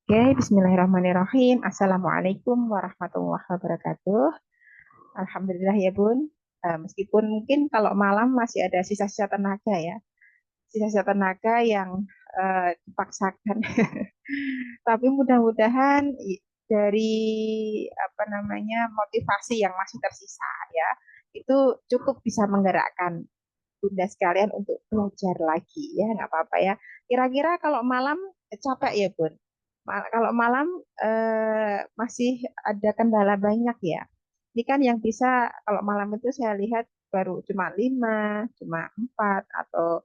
Oke, bismillahirrahmanirrahim. Assalamualaikum warahmatullahi wabarakatuh. Alhamdulillah ya Bun. Meskipun mungkin kalau malam masih ada sisa-sisa tenaga ya, sisa-sisa tenaga yang dipaksakan. Tapi mudah-mudahan dari apa namanya motivasi yang masih tersisa ya, itu cukup bisa menggerakkan Bunda sekalian untuk belajar lagi ya, nggak apa-apa ya. Kira-kira kalau malam capek ya Bun? Kalau malam masih ada kendala banyak ya. Ini kan yang bisa kalau malam itu saya lihat baru cuma 5, cuma 4 atau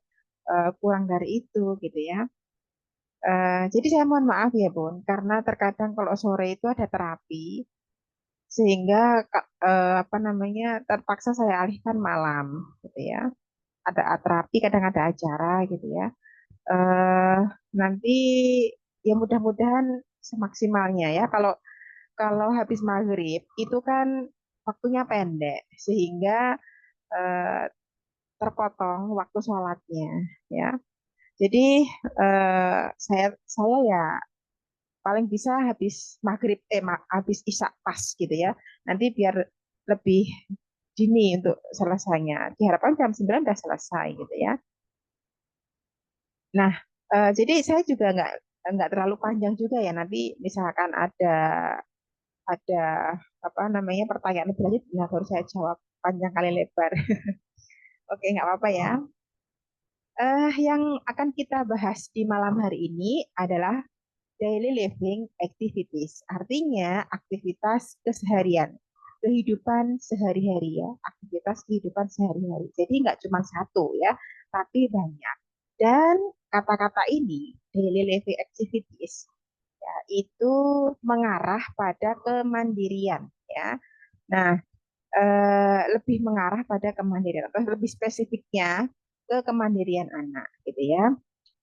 kurang dari itu gitu ya. Jadi saya mohon maaf ya Bun, karena terkadang kalau sore itu ada terapi, sehingga apa namanya terpaksa saya alihkan malam gitu ya. Ada terapi, kadang ada acara gitu ya. eh Nanti ya mudah-mudahan semaksimalnya ya. Kalau kalau habis maghrib itu kan waktunya pendek sehingga eh, terpotong waktu sholatnya ya. Jadi saya ya paling bisa habis maghrib habis isya pas gitu ya. Nanti biar lebih dini untuk selesainya. Diharapkan jam 9 udah selesai gitu ya. Nah, jadi saya juga nggak terlalu panjang juga ya. Nanti misalkan ada apa namanya pertanyaan lebih lanjut, nah baru saya jawab panjang kali lebar. Oke, nggak apa-apa ya. Yang akan kita bahas di malam hari ini adalah daily living activities. Artinya aktivitas keseharian, kehidupan sehari-hari ya, aktivitas kehidupan sehari-hari. Jadi nggak cuma satu ya, tapi banyak. Dan kata-kata ini, daily living activities, ya, itu mengarah pada kemandirian ya. Nah, lebih mengarah pada kemandirian atau lebih spesifiknya ke kemandirian anak gitu ya.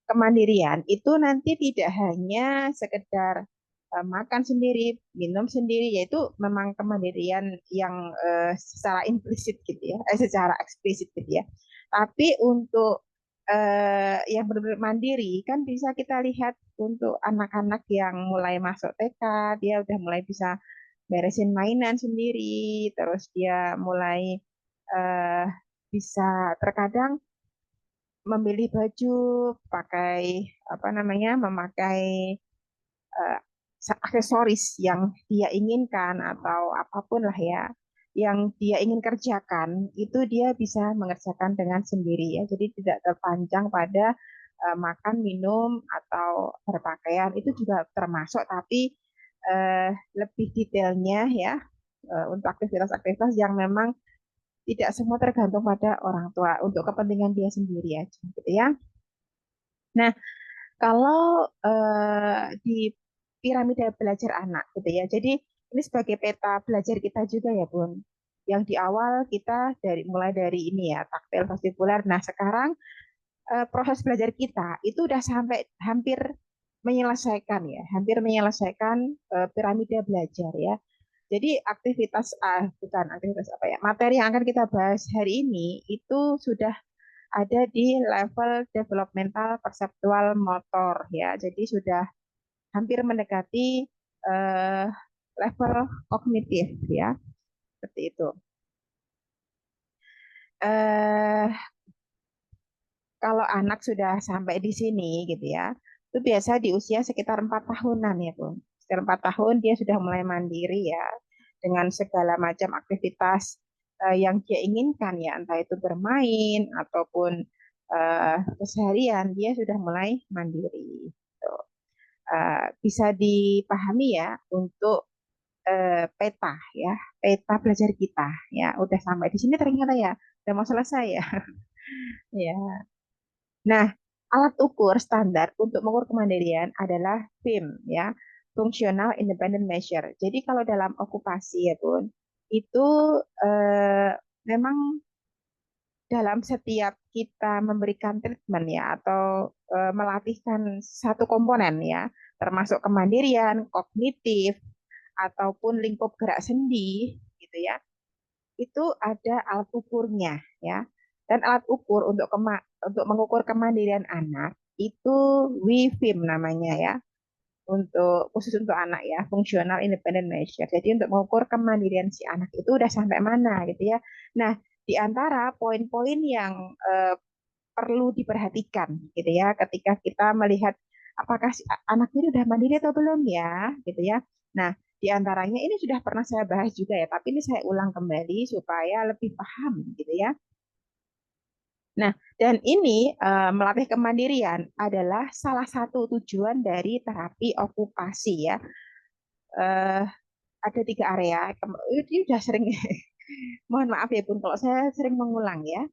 Kemandirian itu nanti tidak hanya sekedar makan sendiri, minum sendiri, yaitu memang kemandirian yang secara implisit gitu ya, secara eksplisit gitu ya. Tapi untuk yang benar-benar mandiri kan bisa kita lihat untuk anak-anak yang mulai masuk TK, dia udah mulai bisa beresin mainan sendiri, terus dia mulai eh, bisa terkadang memilih baju, pakai apa namanya, memakai eh, aksesoris yang dia inginkan atau apapun lah ya, yang dia ingin kerjakan itu dia bisa mengerjakan dengan sendiri ya. Jadi tidak terpanjang pada makan, minum atau berpakaian itu juga termasuk, tapi eh, lebih detailnya ya untuk aktivitas-aktivitas yang memang tidak semua tergantung pada orang tua untuk kepentingan dia sendiri aja gitu ya. Nah, kalau di piramida belajar anak gitu ya. Jadi ini sebagai peta belajar kita juga ya, Bun. Yang di awal kita mulai dari ini ya, taktil vestibular. Nah, sekarang proses belajar kita itu udah sampai hampir menyelesaikan ya, hampir menyelesaikan piramida belajar ya. Jadi bukan aktivitas apa ya, materi yang akan kita bahas hari ini itu sudah ada di level developmental perseptual motor ya. Jadi sudah hampir mendekati eh, level kognitif ya, seperti itu. Eh, Kalau anak sudah sampai di sini gitu ya, itu biasa di usia sekitar 4 tahunan ya Bun. Sekitar 4 tahun dia sudah mulai mandiri ya, dengan segala macam aktivitas yang dia inginkan ya, entah itu bermain ataupun keseharian, dia sudah mulai mandiri. Gitu. Bisa dipahami ya untuk peta ya, peta belajar kita ya. Udah sampai di sini ternyata ya, udah mau selesai ya. Ya. Nah, alat ukur standar untuk mengukur kemandirian adalah FIM ya, Functional Independent Measure. Jadi kalau dalam okupasi ya Bun, itu eh, memang dalam setiap kita memberikan treatment ya atau melatihkan satu komponen ya, termasuk kemandirian, kognitif ataupun lingkup gerak sendi gitu ya, itu ada alat ukurnya ya. Dan alat ukur untuk mengukur kemandirian anak itu WIFIM namanya ya. untuk khusus untuk anak ya, fungsional independent measure. Jadi untuk mengukur kemandirian si anak itu udah sampai mana gitu ya. Nah, di antara poin-poin yang perlu diperhatikan gitu ya ketika kita melihat apakah si anak ini udah mandiri atau belum ya gitu ya. Nah, di antaranya ini sudah pernah saya bahas juga ya, tapi ini saya ulang kembali supaya lebih paham gitu ya. Nah, dan ini melatih kemandirian adalah salah satu tujuan dari terapi okupasi ya. Eh, ada 3 area. Ini sudah sering, mohon maaf ya Bun, kalau saya sering mengulang ya,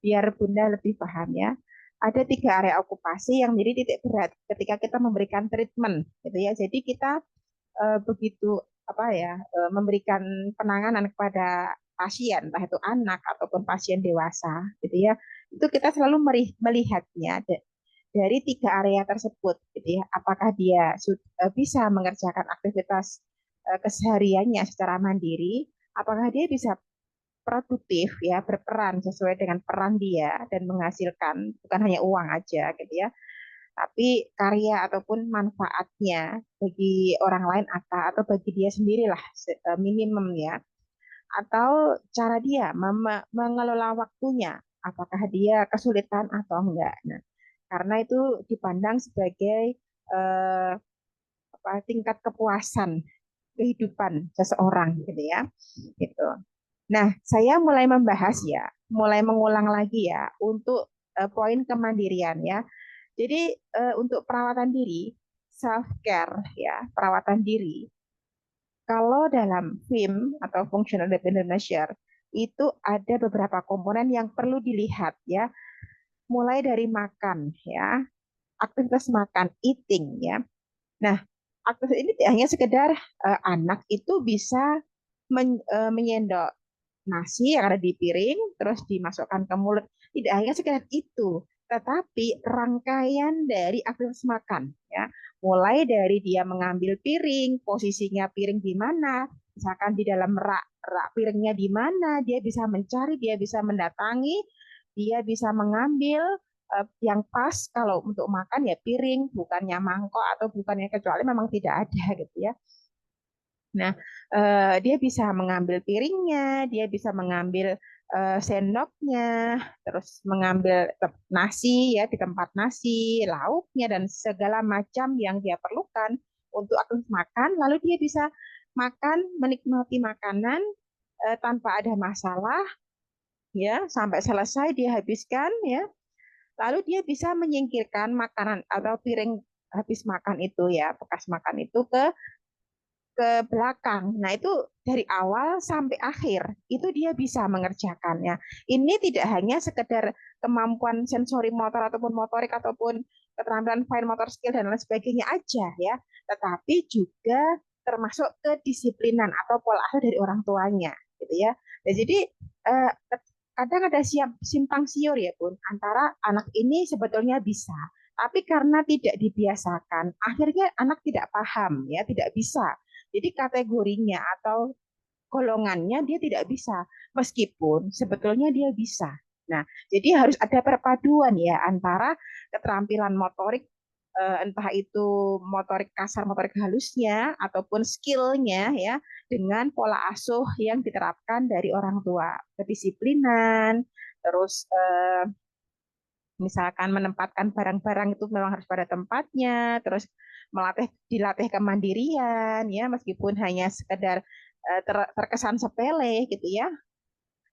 biar Bunda lebih paham ya. Ada 3 area okupasi yang menjadi titik berat ketika kita memberikan treatment, gitu ya. Jadi kita begitu apa ya memberikan penanganan kepada pasien, entah itu anak ataupun pasien dewasa, gitu ya. Itu kita selalu melihatnya dari 3 area tersebut, gitu ya. Apakah dia bisa mengerjakan aktivitas kesehariannya secara mandiri, apakah dia bisa produktif ya, berperan sesuai dengan peran dia dan menghasilkan bukan hanya uang aja gitu ya, tapi karya ataupun manfaatnya bagi orang lain atau bagi dia sendirilah minimum ya. Atau cara dia mengelola waktunya, apakah dia kesulitan atau enggak. Nah, karena itu dipandang sebagai eh, tingkat kepuasan kehidupan seseorang gitu ya. Gitu. Nah, saya mulai membahas ya, mulai mengulang lagi ya untuk poin kemandirian ya. Jadi untuk perawatan diri, self care ya, perawatan diri. Kalau dalam FIM atau Functional Independent Measure itu ada beberapa komponen yang perlu dilihat ya, mulai dari makan ya, aktivitas makan, eating ya. Nah, aktivitas ini tidak hanya sekedar anak itu bisa menyendok nasi yang ada di piring, terus dimasukkan ke mulut. Tidak hanya sekedar itu, tetapi rangkaian dari aktivitas makan, ya, mulai dari dia mengambil piring, posisinya piring di mana, misalkan di dalam rak piringnya di mana, dia bisa mencari, dia bisa mendatangi, dia bisa mengambil yang pas kalau untuk makan ya piring, bukannya mangkok atau bukannya kecuali memang tidak ada gitu ya. Nah, dia bisa mengambil piringnya, dia bisa mengambil sendoknya, terus mengambil nasi ya di tempat nasi, lauknya dan segala macam yang dia perlukan untuk aktivitas makan. Lalu dia bisa makan, menikmati makanan tanpa ada masalah, ya sampai selesai dia habiskan ya. Lalu dia bisa menyingkirkan makanan atau piring habis makan itu ya, bekas makan itu ke belakang. Nah, itu dari awal sampai akhir itu dia bisa mengerjakannya. Ini tidak hanya sekedar kemampuan sensori motor ataupun motorik ataupun keterampilan fine motor skill dan lain sebagainya aja ya, tetapi juga termasuk kedisiplinan atau pola asuh dari orang tuanya gitu ya. Nah, jadi eh, kadang ada simpang siur ya Bun antara anak ini sebetulnya bisa, tapi karena tidak dibiasakan, akhirnya anak tidak paham ya, tidak bisa. Jadi kategorinya atau golongannya dia tidak bisa, meskipun sebetulnya dia bisa. Nah, jadi harus ada perpaduan ya antara keterampilan motorik, entah itu motorik kasar, motorik halusnya, ataupun skillnya ya, dengan pola asuh yang diterapkan dari orang tua, kedisiplinan, terus misalkan menempatkan barang-barang itu memang harus pada tempatnya, terus dilatih kemandirian ya meskipun hanya sekedar terkesan sepele gitu ya,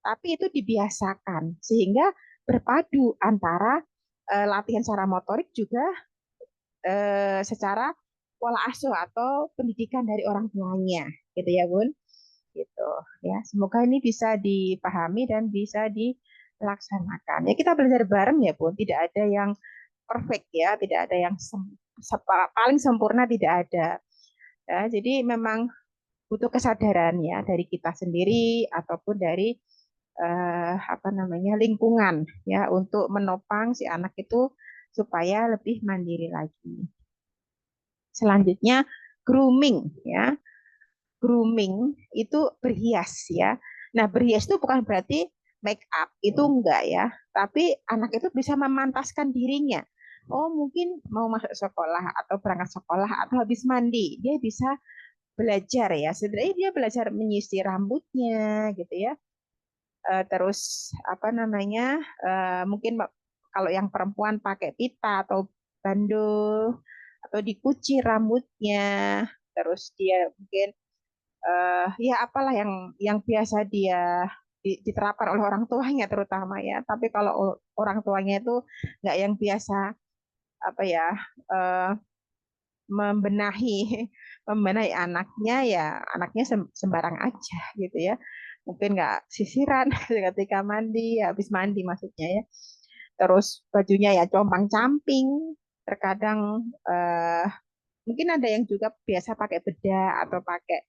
tapi itu dibiasakan sehingga berpadu antara latihan secara motorik juga secara pola asuh atau pendidikan dari orang tuanya gitu ya Bun, gitu ya. Semoga ini bisa dipahami dan bisa dilaksanakan. Ya kita belajar bareng ya Bun, tidak ada yang perfect ya, tidak ada yang paling sempurna, tidak ada. Ya, jadi memang butuh kesadaran ya dari kita sendiri ataupun dari apa namanya lingkungan ya untuk menopang si anak itu supaya lebih mandiri lagi. Selanjutnya grooming ya. Grooming itu berhias ya. Nah, berhias itu bukan berarti make up, itu enggak ya. Tapi anak itu bisa memantaskan dirinya, oh mungkin mau masuk sekolah atau berangkat sekolah atau habis mandi, dia bisa belajar ya. Sebenarnya dia belajar menyisir rambutnya gitu ya. Terus apa namanya? Mungkin kalau yang perempuan pakai pita atau bandul atau dikuci rambutnya. Terus dia mungkin ya apalah yang biasa dia diterapkan oleh orang tuanya terutama ya. Tapi kalau orang tuanya itu nggak yang biasa apa ya eh, membenahi membenahi anaknya ya anaknya sembarang aja gitu ya mungkin nggak sisiran ketika mandi habis mandi maksudnya ya terus bajunya ya compang-camping terkadang eh, mungkin ada yang juga biasa pakai bedak atau pakai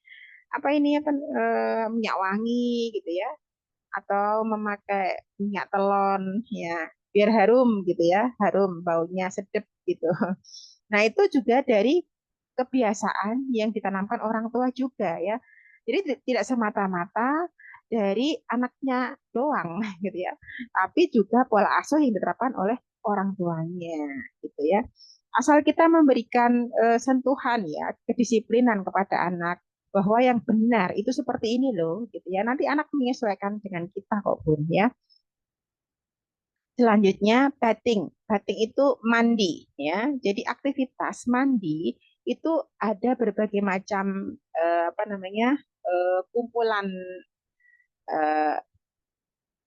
apa ini apa minyak wangi gitu ya atau memakai minyak telon ya biar harum gitu ya harum baunya sedap gitu. Nah, itu juga dari kebiasaan yang ditanamkan orang tua juga ya. Jadi tidak semata-mata dari anaknya doang gitu ya, tapi juga pola asuh yang diterapkan oleh orang tuanya gitu ya. Asal kita memberikan sentuhan ya, kedisiplinan kepada anak bahwa yang benar itu seperti ini loh gitu ya. Nanti anak menyesuaikan dengan kita kok Bun ya. Selanjutnya bathing. Bathing itu mandi ya. Jadi aktivitas mandi itu ada berbagai macam apa namanya kumpulan eh,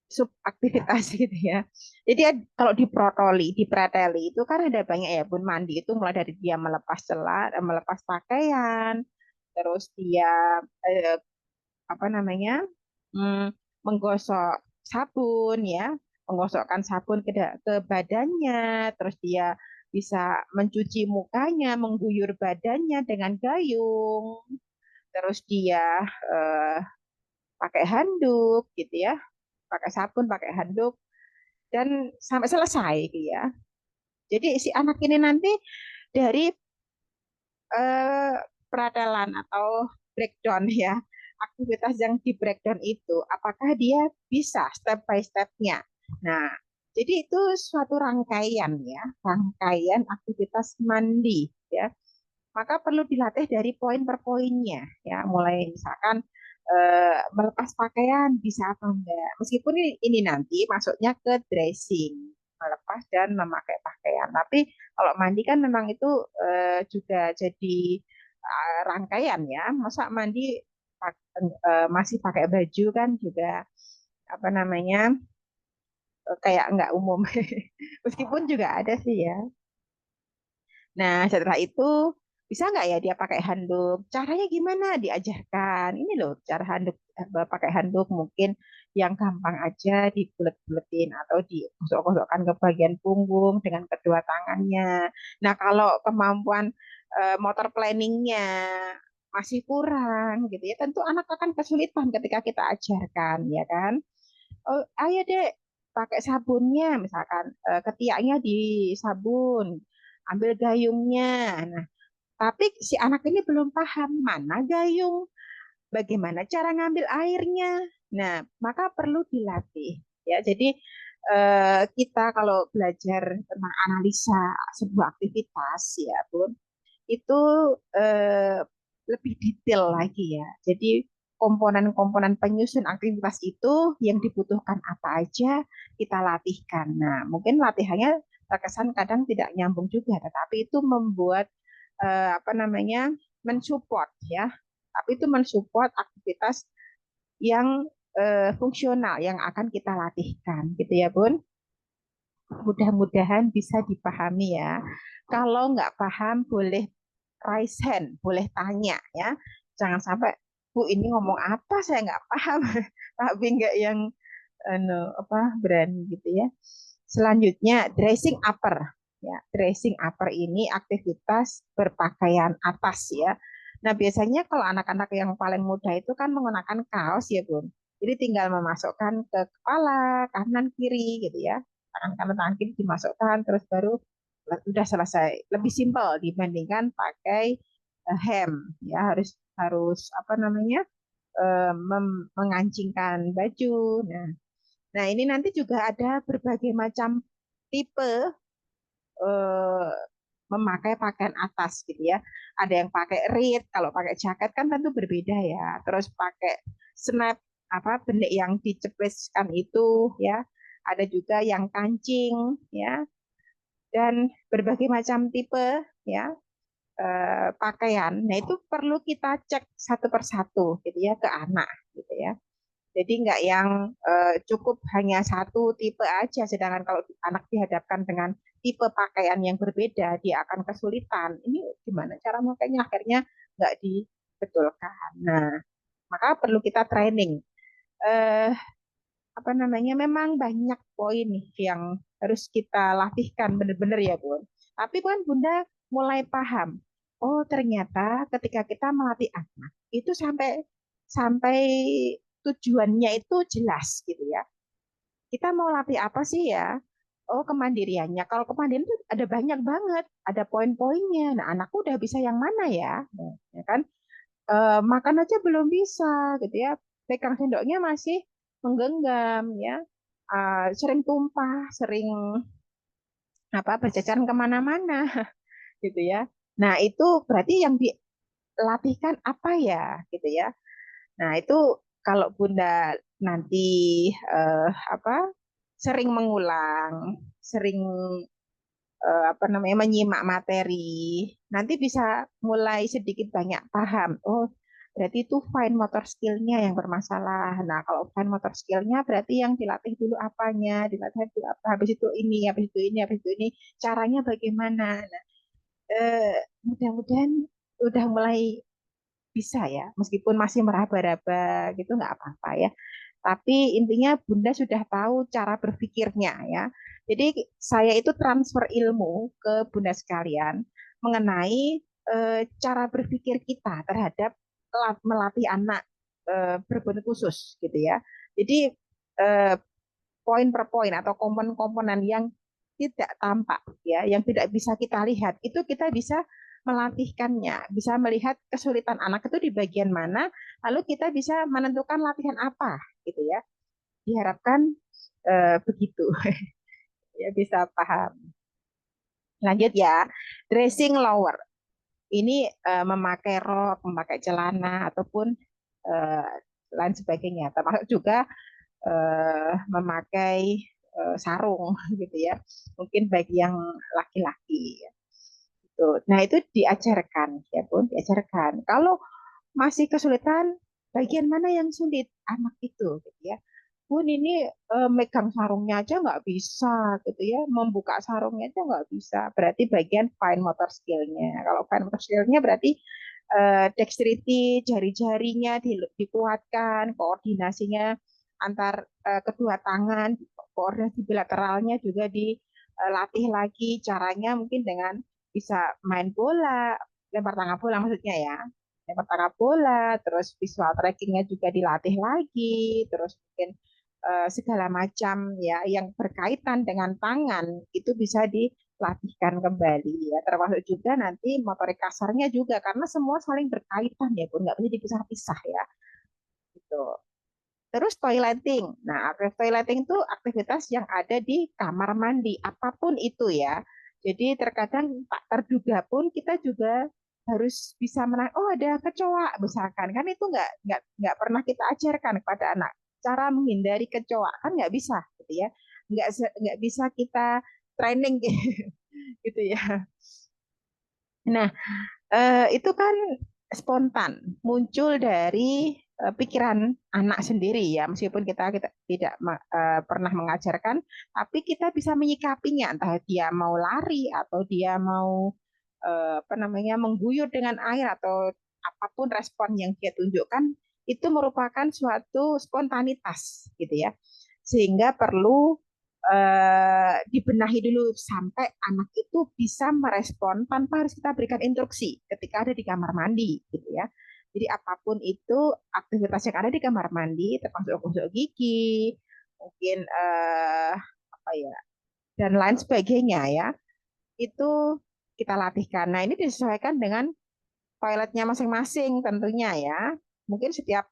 sub aktivitas gitu ya. Jadi kalau di preteli itu kan ada banyak ya bun mandi itu mulai dari dia melepas celah, melepas pakaian, terus dia eh, apa namanya menggosok sabun ya menggosokkan sabun ke badannya terus dia bisa mencuci mukanya mengguyur badannya dengan gayung terus dia eh, pakai handuk gitu ya pakai sabun pakai handuk dan sampai selesai gitu ya jadi si anak ini nanti dari eh, peradalan atau breakdown ya aktivitas yang di breakdown itu apakah dia bisa step by stepnya nah jadi itu suatu rangkaian ya rangkaian aktivitas mandi ya maka perlu dilatih dari poin per poinnya ya mulai misalkan melepas pakaian bisa apa enggak meskipun ini nanti masuknya ke dressing melepas dan memakai pakaian tapi kalau mandi kan memang itu juga jadi rangkaian ya masa mandi masih pakai baju kan juga apa namanya kayak enggak umum meskipun juga ada sih ya. Nah, setelah itu bisa nggak ya dia pakai handuk? Caranya gimana? Diajarkan. Ini loh cara handuk pakai handuk mungkin yang gampang aja dibulet-buletin atau digosok-gosokkan ke bagian punggung dengan kedua tangannya. Nah, kalau kemampuan motor planningnya masih kurang gitu ya, tentu anak akan kesulitan ketika kita ajarkan, ya kan? Oh, ayo dek pakai sabunnya misalkan ketiaknya di sabun ambil gayungnya nah tapi si anak ini belum paham mana gayung bagaimana cara ngambil airnya nah maka perlu dilatih ya jadi kita kalau belajar tentang analisa sebuah aktivitas ya Bun itu eh, lebih detail lagi ya. Jadi komponen-komponen penyusun aktivitas itu yang dibutuhkan apa aja kita latihkan. Nah, mungkin latihannya terkesan kadang tidak nyambung juga, tetapi itu membuat apa namanya mensupport ya. Tapi itu mensupport aktivitas yang fungsional yang akan kita latihkan, gitu ya, Bun. Mudah-mudahan bisa dipahami ya. Kalau nggak paham boleh raise hand, boleh tanya ya. Jangan sampai Bu ini ngomong apa saya nggak paham, tapi nggak yang apa berani gitu ya. Selanjutnya dressing upper ya. Dressing upper ini aktivitas berpakaian atas ya. Nah, biasanya kalau anak-anak yang paling muda itu kan menggunakan kaos ya, Bun. Jadi tinggal memasukkan ke kepala, kanan kiri gitu ya. Tangan kanan tangan kiri dimasukkan terus baru udah selesai. Lebih simpel dibandingkan pakai hem ya harus harus apa namanya? Mengancingkan baju. Nah, nah ini nanti juga ada berbagai macam tipe eh, memakai pakaian atas gitu ya. Ada yang pakai reed, kalau pakai jaket kan tentu berbeda ya. Terus pakai snap apa benik yang dicepeskan itu ya. Ada juga yang kancing ya dan berbagai macam tipe ya pakaian. Nah, itu perlu kita cek satu persatu gitu ya ke anak gitu ya. Jadi nggak yang cukup hanya satu tipe aja, sedangkan kalau anak dihadapkan dengan tipe pakaian yang berbeda, dia akan kesulitan. Ini gimana cara makanya akhirnya nggak dibetulkan. Nah, maka perlu kita training. Eh, apa namanya? Memang banyak poin nih yang harus kita latihkan benar-benar ya, Bun. Tapi kan Bunda mulai paham. Oh, ternyata ketika kita melatih anak itu sampai sampai tujuannya itu jelas gitu ya. Kita mau latih apa sih ya? Oh, kemandiriannya. Kalau kemandirian itu ada banyak banget, ada poin-poinnya. Nah, anakku udah bisa yang mana ya? Nah, ya kan? Makan aja belum bisa gitu ya. Pegang sendoknya masih menggenggam ya. Sering tumpah, sering apa berjajaran kemana-mana gitu ya. Nah, itu berarti yang dilatihkan apa ya gitu ya. Nah, itu kalau Bunda nanti apa sering mengulang, sering apa namanya menyimak materi, nanti bisa mulai sedikit banyak paham. Oh, berarti itu fine motor skill-nya yang bermasalah. Nah, kalau fine motor skill-nya berarti yang dilatih dulu apanya, dilatih dulu apa, habis itu ini, habis itu ini, habis itu ini, caranya bagaimana. Nah, mudah-mudahan udah mulai bisa ya, meskipun masih meraba-raba gitu nggak apa-apa ya. Tapi intinya Bunda sudah tahu cara berpikirnya ya. Jadi saya itu transfer ilmu ke Bunda sekalian mengenai cara berpikir kita terhadap melatih anak berbentuk khusus gitu ya. Jadi eh, poin per poin atau komponen-komponen yang tidak tampak ya, yang tidak bisa kita lihat, itu kita bisa melatihkannya, bisa melihat kesulitan anak itu di bagian mana, lalu kita bisa menentukan latihan apa gitu ya. Diharapkan begitu ya bisa paham. Lanjut ya, dressing lower. Ini memakai rok, memakai celana ataupun eh, lain sebagainya. Termasuk juga memakai sarung gitu ya. Mungkin bagi yang laki-laki. Gitu. Nah itu diajarkan ya pun diajarkan. Kalau masih kesulitan, bagian mana yang sulit anak itu gitu ya. Bun ini megang sarungnya aja nggak bisa gitu ya, membuka sarungnya aja nggak bisa. Berarti bagian fine motor skill-nya. Kalau fine motor skill-nya berarti dexterity, jari-jarinya dikuatkan, koordinasinya antar kedua tangan, koordinasi bilateralnya juga dilatih lagi. Caranya mungkin dengan bisa main bola, lempar tangga bola maksudnya ya. Lempar tangga bola, terus visual trackingnya juga dilatih lagi, terus mungkin segala macam ya yang berkaitan dengan tangan itu bisa dilatihkan kembali ya, termasuk juga nanti motorik kasarnya juga karena semua saling berkaitan ya pun nggak bisa dipisah-pisah ya gitu. Terus toileting. Nah, toileting itu aktivitas yang ada di kamar mandi, apapun itu ya. Jadi terkadang tak terduga pun kita juga harus bisa menang. Oh, ada kecoa misalkan kan itu nggak pernah kita ajarkan kepada anak. Cara menghindari kecoa kan nggak bisa gitu ya. Nggak bisa kita training gitu ya. Nah, itu kan spontan muncul dari pikiran anak sendiri ya meskipun kita tidak pernah mengajarkan tapi kita bisa menyikapinya entah dia mau lari atau dia mau apa namanya mengguyur dengan air atau apapun respon yang dia tunjukkan itu merupakan suatu spontanitas gitu ya sehingga perlu dibenahi dulu sampai anak itu bisa merespon tanpa harus kita berikan instruksi ketika ada di kamar mandi gitu ya. Jadi apapun itu aktivitas yang ada di kamar mandi termasuk gosok gigi, mungkin apa ya dan lain sebagainya ya. Itu kita latihkan. Nah, ini disesuaikan dengan toiletnya masing-masing tentunya ya. Mungkin setiap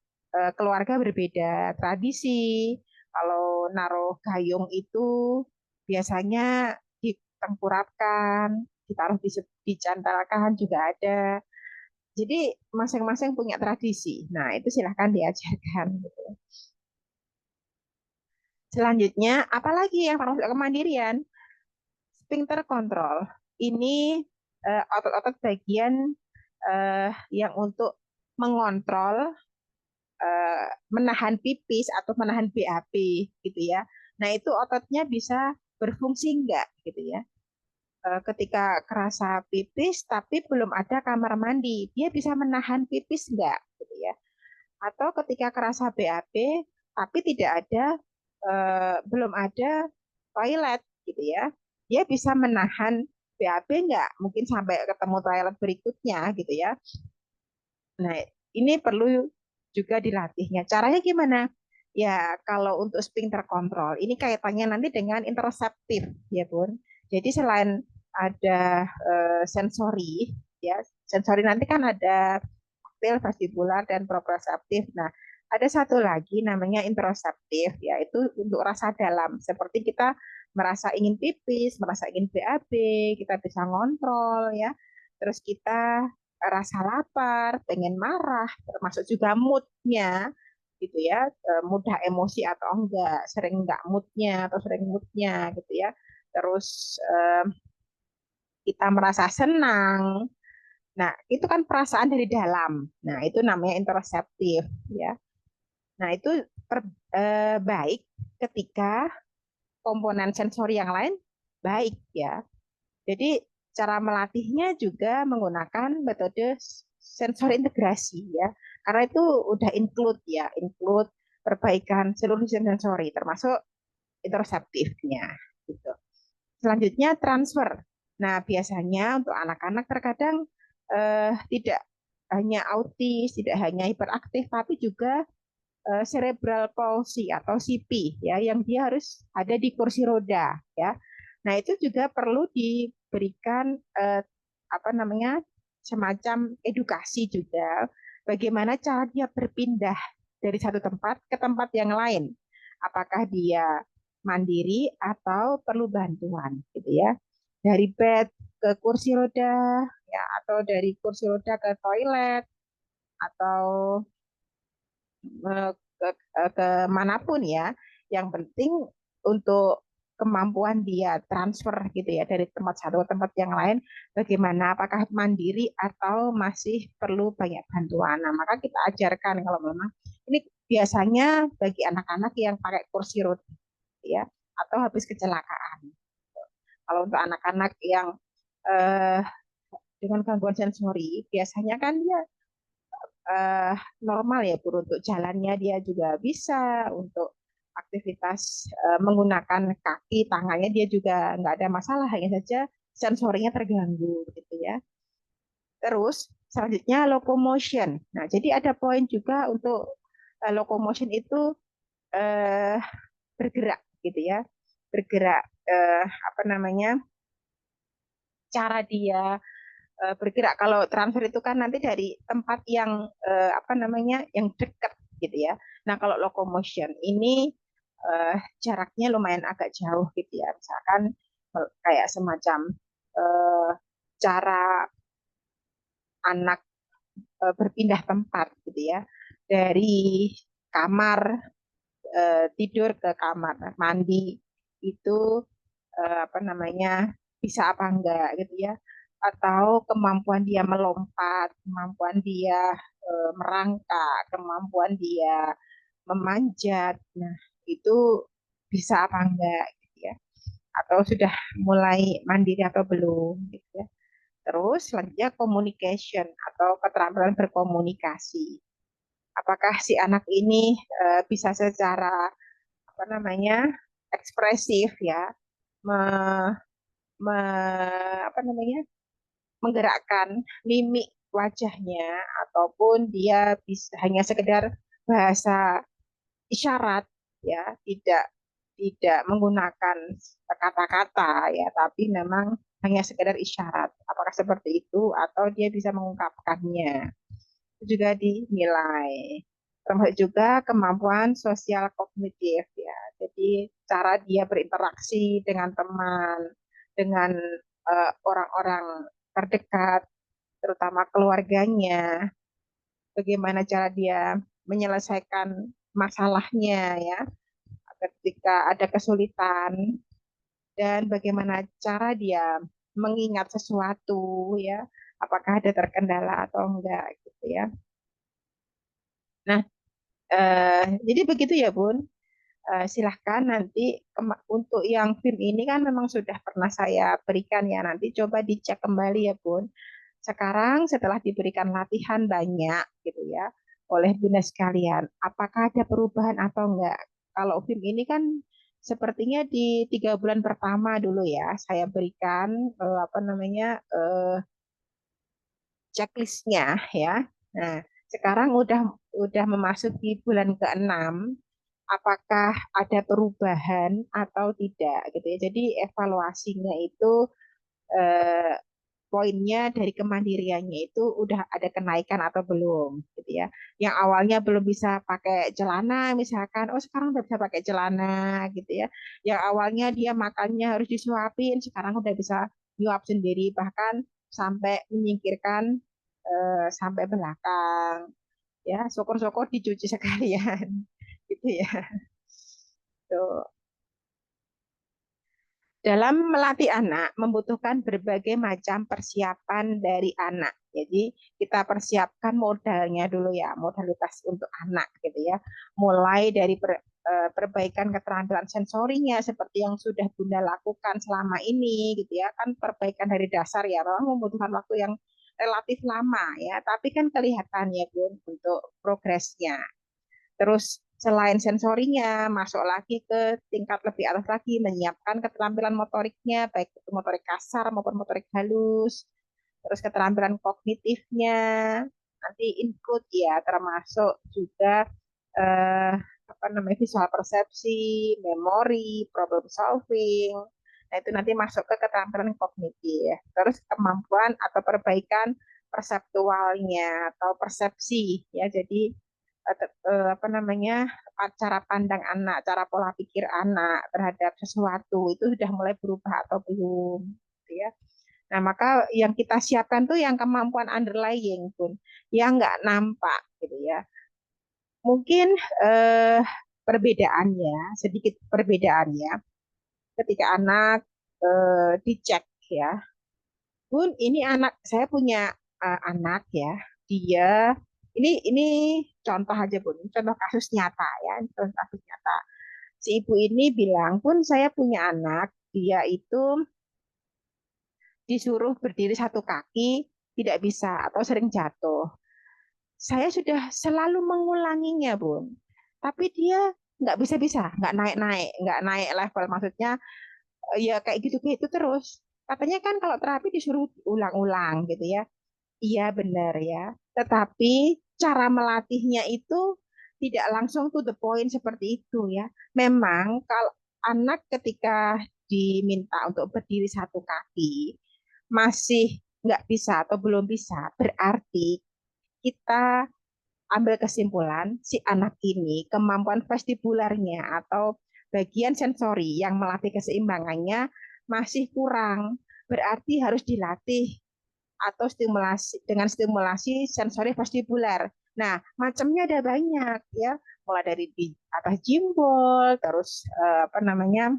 keluarga berbeda tradisi. Kalau naruh gayung itu biasanya di ditengkurapkan, ditaruh dicantolkan juga ada. Jadi masing-masing punya tradisi. Nah, itu silahkan diajarkan gitu. Selanjutnya, apalagi yang termasuk kemandirian? Sphincter control. Ini otot-otot bagian yang untuk mengontrol, menahan pipis atau menahan BAB gitu ya. Nah, itu ototnya bisa berfungsi enggak gitu ya. Ketika kerasa pipis tapi belum ada kamar mandi, dia bisa menahan pipis enggak gitu ya. Atau ketika kerasa BAB tapi tidak ada, belum ada toilet gitu ya. Dia bisa menahan BAB enggak? Mungkin sampai ketemu toilet berikutnya gitu ya. Nah, ini perlu juga dilatihnya. Caranya gimana? Ya, kalau untuk sphincter control, ini kaitannya nanti dengan interoceptif, ya Bun. Jadi selain ada sensori, ya, sensori nanti kan ada taktil, vestibular, dan proprioceptif. Nah, ada satu lagi namanya interoceptif, yaitu untuk rasa dalam. Seperti kita merasa ingin pipis, merasa ingin BAB, kita bisa ngontrol, ya. Terus kita rasa lapar, pengen marah, termasuk juga moodnya, gitu ya, mudah emosi atau enggak, sering enggak moodnya atau sering moodnya, gitu ya. Terus kita merasa senang. Nah, itu kan perasaan dari dalam. Nah, itu namanya interoceptif, ya. Nah, itu baik ketika komponen sensori yang lain baik, ya. Jadi cara melatihnya juga menggunakan metode sensori integrasi ya. Karena itu udah include ya, include perbaikan seluruh sensori termasuk interoceptifnya gitu. Selanjutnya transfer. Nah, biasanya untuk anak-anak terkadang tidak hanya autis, tidak hanya hiperaktif, tapi juga cerebral palsy atau CP ya, yang dia harus ada di kursi roda ya. Nah, itu juga perlu diberikan apa namanya, semacam edukasi juga bagaimana cara dia berpindah dari satu tempat ke tempat yang lain. Apakah dia mandiri atau perlu bantuan gitu ya. Dari bed ke kursi roda ya, atau dari kursi roda ke toilet, atau ke manapun ya. Yang penting untuk kemampuan dia transfer gitu ya dari tempat satu ke tempat yang lain, bagaimana, apakah mandiri atau masih perlu banyak bantuan. Nah, maka kita ajarkan kalau memang ini biasanya bagi anak-anak yang pakai kursi roda ya, atau habis kecelakaan. Kalau untuk anak-anak yang eh, dengan gangguan sensori, biasanya kan dia eh, normal ya Bu, untuk jalannya dia juga bisa, untuk aktivitas menggunakan kaki tangannya dia juga nggak ada masalah, hanya saja sensorinya terganggu gitu ya. Terus selanjutnya locomotion. Nah, jadi ada poin juga untuk locomotion itu eh, bergerak gitu ya, bergerak, apa namanya, cara dia bergerak. Kalau transfer itu kan nanti dari tempat yang apa namanya, yang dekat gitu ya. Nah, kalau locomotion ini jaraknya lumayan agak jauh gitu ya. Misalkan kayak semacam eh, cara anak berpindah tempat gitu ya, dari kamar tidur ke kamar mandi itu apa namanya, bisa apa enggak gitu ya, atau kemampuan dia melompat, kemampuan dia merangkak, kemampuan dia memanjat, nah itu bisa apa enggak gitu ya, atau sudah mulai mandiri atau belum gitu ya. Terus selanjutnya communication atau keterampilan berkomunikasi, apakah si anak ini bisa secara apa namanya, ekspresif ya, me, me, apa namanya, menggerakkan mimik wajahnya, ataupun dia bisa hanya sekedar bahasa isyarat ya, tidak tidak menggunakan kata-kata ya, tapi memang hanya sekedar isyarat, apakah seperti itu atau dia bisa mengungkapkannya, itu juga dinilai. Termasuk juga kemampuan sosial kognitif ya. Jadi cara dia berinteraksi dengan teman, dengan orang-orang terdekat, terutama keluarganya, bagaimana cara dia menyelesaikan masalahnya ya ketika ada kesulitan dan bagaimana cara dia mengingat sesuatu ya apakah ada terkendala atau enggak gitu ya. Nah, jadi begitu ya Bun. Silahkan nanti untuk yang film ini kan memang sudah pernah saya berikan ya. Nanti coba dicek kembali ya Bun. Sekarang setelah diberikan latihan banyak gitu ya oleh Bunda sekalian, apakah ada perubahan atau enggak? Kalau film ini kan sepertinya di 3 bulan pertama dulu ya saya berikan apa namanya checklistnya ya. Nah, sekarang udah memasuki bulan ke-6, apakah ada perubahan atau tidak gitu ya. Jadi evaluasinya itu eh, poinnya dari kemandiriannya itu udah ada kenaikan atau belum gitu ya. Yang awalnya belum bisa pakai celana misalkan, oh sekarang udah bisa pakai celana gitu ya. Yang awalnya dia makannya harus disuapin, sekarang udah bisa nyuap sendiri bahkan sampai menyingkirkan sampai belakang ya. Syukur-syukur dicuci sekalian gitu ya. Tuh. Dalam melatih anak membutuhkan berbagai macam persiapan dari anak. Jadi kita persiapkan modalnya dulu ya, modalitas untuk anak gitu ya. Mulai dari perbaikan keterampilan sensorinya seperti yang sudah Bunda lakukan selama ini gitu ya. Kan perbaikan dari dasar ya, memang membutuhkan waktu yang relatif lama ya, tapi kan kelihatan ya Bun untuk progresnya. Terus selain sensorinya, masuk lagi ke tingkat lebih atas lagi, menyiapkan keterampilan motoriknya, baik itu motorik kasar maupun motorik halus. Terus keterampilan kognitifnya, nanti include ya, termasuk juga eh, apa namanya visual persepsi, memori, problem solving. Nah, itu nanti masuk ke keterampilan kognitif. Terus kemampuan atau perbaikan perseptualnya atau persepsi ya. Jadi apa namanya cara pandang anak, cara pola pikir anak terhadap sesuatu itu sudah mulai berubah atau belum, gitu ya. Nah, maka yang kita siapkan tuh yang kemampuan underlying pun, yang nggak nampak, gitu ya. Mungkin eh, perbedaannya, sedikit perbedaannya, ketika anak dicek ya, Bun, ini anak saya punya anak ya, dia ini contoh aja Bun, contoh kasus nyata ya, contoh kasus nyata. Si ibu ini bilang pun saya punya anak, dia itu disuruh berdiri satu kaki tidak bisa atau sering jatuh. Saya sudah selalu mengulanginya Bun, tapi dia nggak bisa-bisa, nggak naik-naik, nggak naik level. Maksudnya ya kayak gitu-gitu terus. Katanya kan kalau terapi disuruh ulang-ulang gitu ya. Iya benar ya. Tetapi cara melatihnya itu tidak langsung to the point seperti itu ya. Memang kalau anak ketika diminta untuk berdiri satu kaki masih nggak bisa atau belum bisa, berarti kita ambil kesimpulan si anak ini kemampuan vestibularnya atau bagian sensori yang melatih keseimbangannya masih kurang. Berarti harus dilatih atau stimulasi dengan stimulasi sensori vestibular. Nah, macamnya ada banyak ya, mulai dari di atas jimbol, terus apa namanya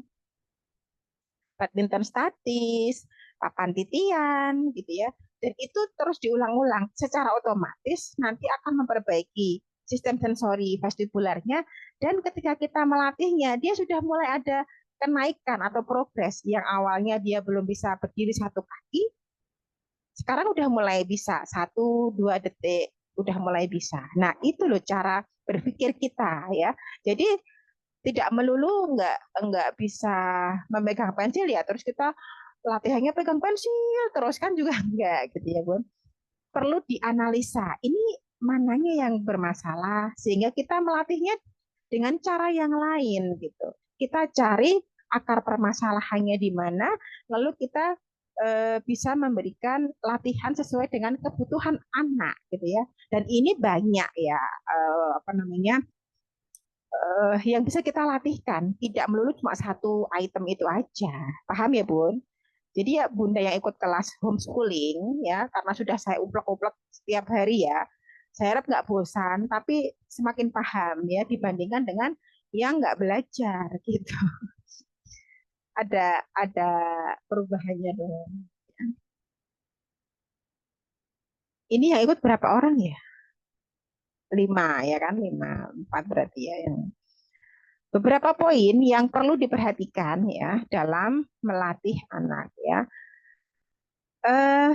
badminton statis, papan titian, gitu ya. Dan itu terus diulang-ulang secara otomatis nanti akan memperbaiki sistem sensori vestibularnya dan ketika kita melatihnya dia sudah mulai ada kenaikan atau progres yang awalnya dia belum bisa berdiri satu kaki sekarang udah mulai bisa 1-2 detik udah mulai bisa. Nah itu loh cara berpikir kita ya. Jadi tidak melulu nggak bisa memegang pensil ya terus kita latihannya pegang pensil terus kan juga enggak gitu ya Bun. Perlu dianalisa ini mananya yang bermasalah sehingga kita melatihnya dengan cara yang lain gitu. Kita cari akar permasalahannya di mana, lalu kita bisa memberikan latihan sesuai dengan kebutuhan anak gitu ya. Dan ini banyak ya apa namanya yang bisa kita latihkan, tidak melulu cuma satu item itu aja. Paham ya, Bun? Jadi ya bunda yang ikut kelas homeschooling ya, karena sudah saya uplek-uplek setiap hari ya, saya harap nggak bosan, tapi semakin paham ya dibandingkan dengan yang nggak belajar gitu. Ada perubahannya dong. Ini yang ikut berapa orang ya? 5 ya kan, 5, 4 berarti ya. Yang beberapa poin yang perlu diperhatikan ya dalam melatih anak ya. Eh,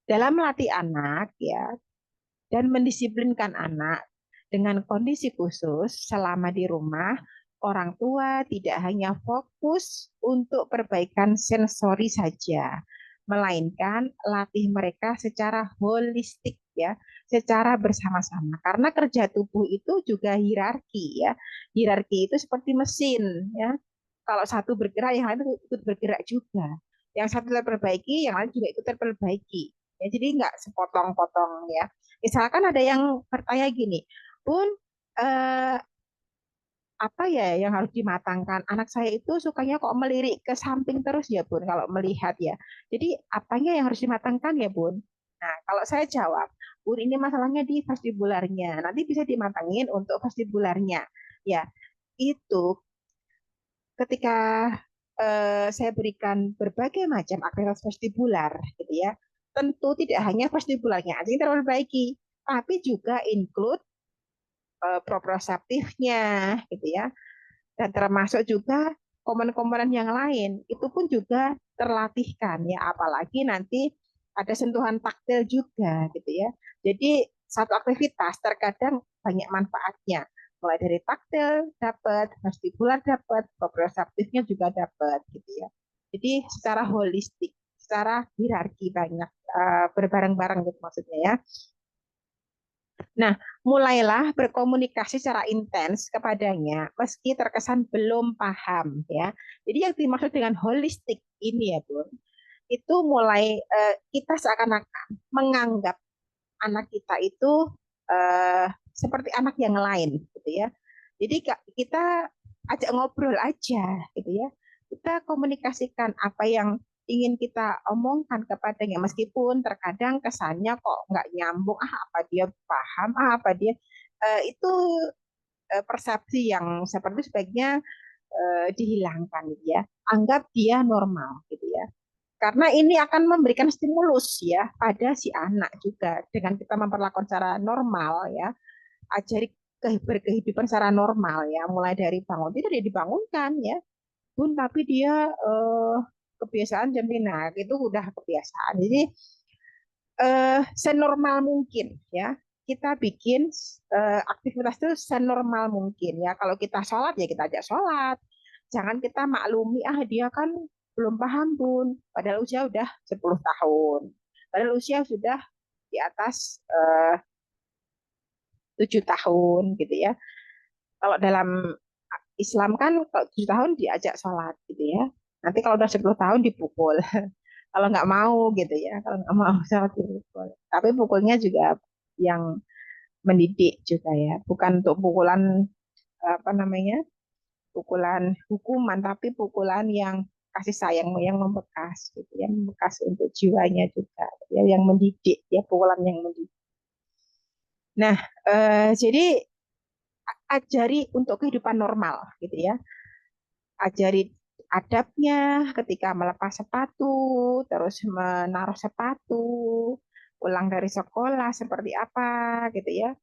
dalam melatih anak ya dan mendisiplinkan anak dengan kondisi khusus selama di rumah, orang tua tidak hanya fokus untuk perbaikan sensori saja, melainkan latih mereka secara holistik ya, secara bersama-sama. Karena kerja tubuh itu juga hierarki ya. Hierarki itu seperti mesin ya. Kalau satu bergerak, yang lain ikut bergerak juga. Yang satu terperbaiki, yang lain juga ikut terperbaiki. Ya, jadi nggak sepotong-potong ya. Misalkan ada yang bertanya gini, Bun, eh, apa ya yang harus dimatangkan? Anak saya itu sukanya kok melirik ke samping terus ya, Bun, kalau melihat ya. Jadi apanya yang harus dimatangkan ya, Bun? Nah, kalau saya jawab, Bun, ini masalahnya di vestibularnya. Nanti bisa dimatangin untuk vestibularnya. Ya, itu ketika saya berikan berbagai macam aktivitas vestibular, gitu ya. Tentu tidak hanya vestibularnya aja yang terperbaiki, tapi juga include proprioceptifnya, gitu ya. Dan termasuk juga komponen-komponen yang lain, itu pun juga terlatihkan ya. Apalagi nanti ada sentuhan taktil juga, gitu ya. Jadi satu aktivitas terkadang banyak manfaatnya, mulai dari taktil dapat, vestibular dapat, proprioseptifnya juga dapat gitu ya. Jadi secara holistik, secara hierarki banyak berbareng-bareng gitu maksudnya ya. Nah, mulailah berkomunikasi secara intens kepadanya meski terkesan belum paham ya. Jadi yang dimaksud dengan holistik ini ya, Bun, itu mulai kita seakan-akan menganggap anak kita itu seperti anak yang lain gitu ya. Jadi kita ajak ngobrol aja gitu ya. Kita komunikasikan apa yang ingin kita omongkan kepadanya meskipun terkadang kesannya kok nggak nyambung, apa dia paham, apa dia itu persepsi yang seperti itu sebaiknya dihilangkan gitu ya. Anggap dia normal gitu ya. Karena ini akan memberikan stimulus ya pada si anak juga dengan kita memperlakukan secara normal ya, ajari berkehidupan secara normal ya, mulai dari bangun tidur dia dibangunkan ya, Bun, tapi dia kebiasaan jam 5 itu udah kebiasaan. Jadi senormal mungkin ya kita bikin aktivitas itu senormal mungkin ya. Kalau kita sholat ya kita ajak sholat. Jangan kita maklumi dia kan belum paham, Bun. Padahal usia udah 10 tahun. Padahal usia sudah di atas 7 tahun gitu ya. Kalau dalam Islam kan kalau 7 tahun diajak sholat gitu ya. Nanti kalau udah 10 tahun dipukul. Kalau nggak mau gitu ya. Kalau nggak mau sholat dipukul. Tapi pukulnya juga yang mendidik juga ya. Bukan untuk pukulan apa namanya? Pukulan hukuman, tapi pukulan yang kasih sayang yang membekas gitu ya, membekas untuk jiwanya juga ya, yang mendidik ya, pukulan yang mendidik. Nah, jadi ajari untuk kehidupan normal gitu ya. Ajari adabnya ketika melepas sepatu, terus menaruh sepatu, pulang dari sekolah seperti apa gitu ya.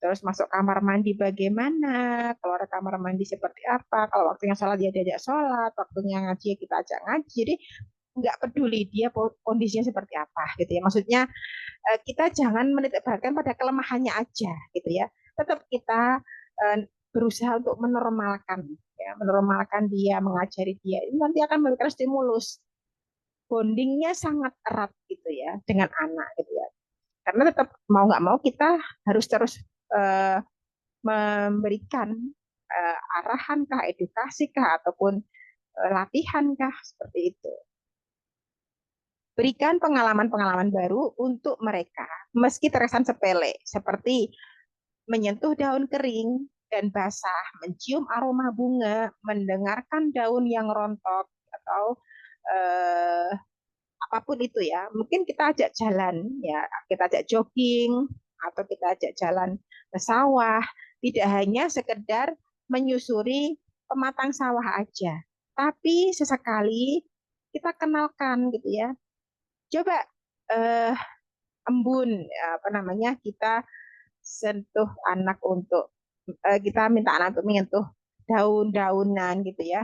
Terus masuk kamar mandi bagaimana, keluar kamar mandi seperti apa, kalau waktunya sholat dia diajak sholat, waktunya ngaji kita ajak ngaji. Jadi nggak peduli dia kondisinya seperti apa gitu ya. Maksudnya kita jangan menitikberatkan pada kelemahannya aja gitu ya. Tetap kita berusaha untuk menormalkan ya, menormalkan dia, mengajari dia. Ini nanti akan memberikan stimulus. Bondingnya sangat erat gitu ya dengan anak gitu ya. Karena tetap mau nggak mau kita harus terus uh, memberikan arahan kah, edukasi kah, ataupun latihan kah seperti itu. Berikan pengalaman-pengalaman baru untuk mereka, meski terkesan sepele, seperti menyentuh daun kering dan basah, mencium aroma bunga, mendengarkan daun yang rontok, atau apapun itu ya. Mungkin kita ajak jalan ya, kita ajak jogging atau kita ajak jalan ke sawah, tidak hanya sekedar menyusuri pematang sawah aja, tapi sesekali kita kenalkan gitu ya. Coba eh, embun apa namanya kita sentuh anak untuk kita minta anak untuk menyentuh daun-daunan gitu ya,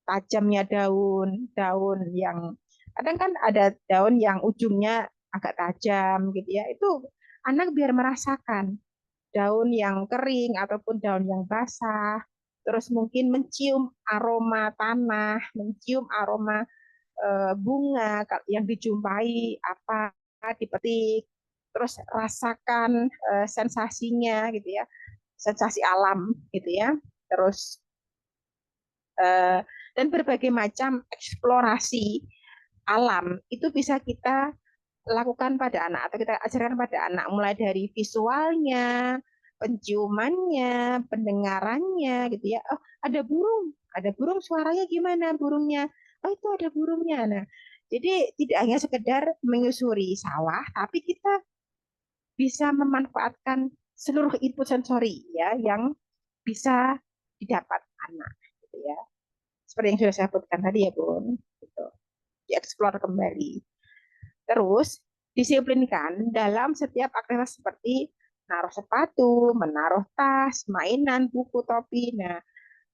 tajamnya daun yang kadang kan ada daun yang ujungnya agak tajam gitu ya, itu anak biar merasakan daun yang kering ataupun daun yang basah, terus mungkin mencium aroma tanah, mencium aroma bunga yang dijumpai apa dipetik, terus rasakan sensasinya gitu ya, sensasi alam gitu ya, terus eh, dan berbagai macam eksplorasi alam itu bisa kita lakukan pada anak atau kita ajarkan pada anak mulai dari visualnya, penciumannya, pendengarannya gitu ya. Oh, ada burung suaranya gimana burungnya? Oh, itu ada burungnya. Nah, jadi tidak hanya sekedar menyusuri sawah, tapi kita bisa memanfaatkan seluruh input sensori ya yang bisa didapat anak gitu ya. Seperti yang sudah saya sebutkan tadi ya, Bun. Gitu. Dieksplor kembali. Terus disiplinkan dalam setiap aktivitas seperti naruh sepatu, menaruh tas, mainan, buku, topi. Nah,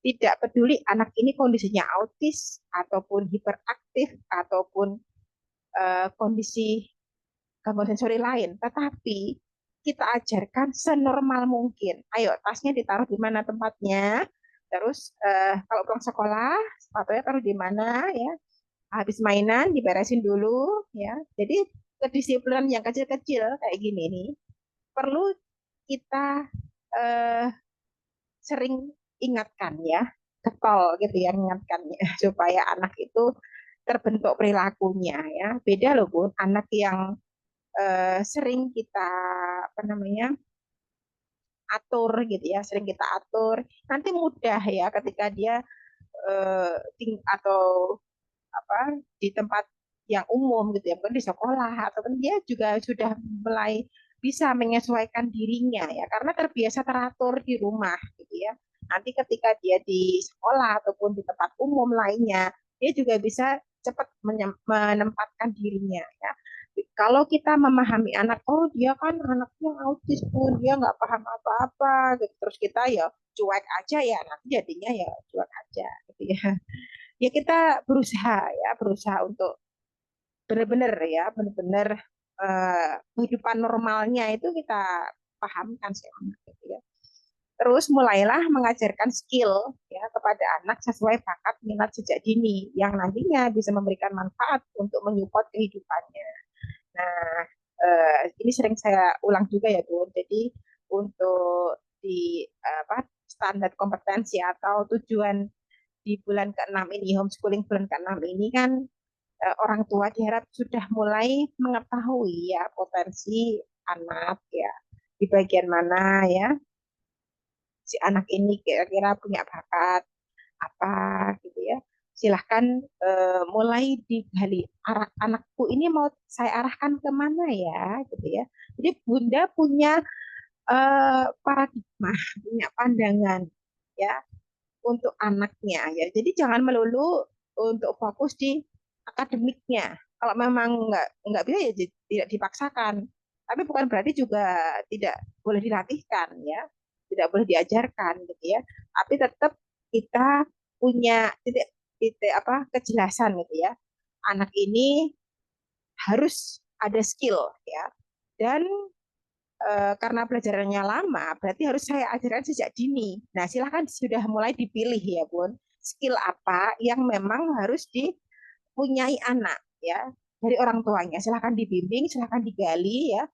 tidak peduli anak ini kondisinya autis ataupun hiperaktif ataupun kondisi gangguan sensori lain, tetapi kita ajarkan senormal mungkin. Ayo, tasnya ditaruh di mana tempatnya. Terus kalau pulang sekolah, sepatunya taruh di mana ya. Habis mainan diberesin dulu ya. Jadi kedisiplinan yang kecil-kecil kayak gini nih perlu kita eh, sering ingatkan ya, getol gitu ya ingatkannya supaya anak itu terbentuk perilakunya ya. Beda loh Bun, anak yang sering kita apa namanya atur gitu ya, sering kita atur, nanti mudah ya ketika dia atau apa di tempat yang umum gitu ya, bukan di sekolah atau kan dia juga sudah mulai bisa menyesuaikan dirinya ya karena terbiasa teratur di rumah gitu ya. Nanti ketika dia di sekolah ataupun di tempat umum lainnya, dia juga bisa cepat menempatkan dirinya ya. Kalau kita memahami anak, oh dia kan anaknya autis pun dia nggak paham apa-apa, gitu. Terus kita ya cuek aja ya, nanti jadinya ya cuek aja, gitu ya. Ya kita berusaha untuk benar-benar ya, benar-benar kehidupan normalnya itu kita pahamkan sih anak, gitu ya. Terus mulailah mengajarkan skill ya kepada anak sesuai bakat minat sejak dini yang nantinya bisa memberikan manfaat untuk menyupport kehidupannya. Nah, ini sering saya ulang juga ya Bu. Jadi untuk di apa standar kompetensi atau tujuan di bulan ke-6 ini, homeschooling bulan ke-6 ini kan orang tua diharap sudah mulai mengetahui ya potensi anak ya di bagian mana ya si anak ini kira-kira punya bakat apa gitu ya. Silahkan mulai digali arah anakku ini mau saya arahkan kemana ya gitu ya. Jadi Bunda punya paradigma, punya pandangan ya untuk anaknya ya. Jadi jangan melulu untuk fokus di akademiknya. Kalau memang nggak bisa ya tidak dipaksakan. Tapi bukan berarti juga tidak boleh dilatihkan ya, tidak boleh diajarkan gitu ya. Tapi tetap kita punya titik titik apa kejelasan gitu ya. Anak ini harus ada skill ya. Dan karena pelajarannya lama, berarti harus saya ajarkan sejak dini. Nah, silahkan sudah mulai dipilih ya, Bun. Skill apa yang memang harus dipunyai anak ya dari orang tuanya. Silahkan dibimbing, silahkan digali ya,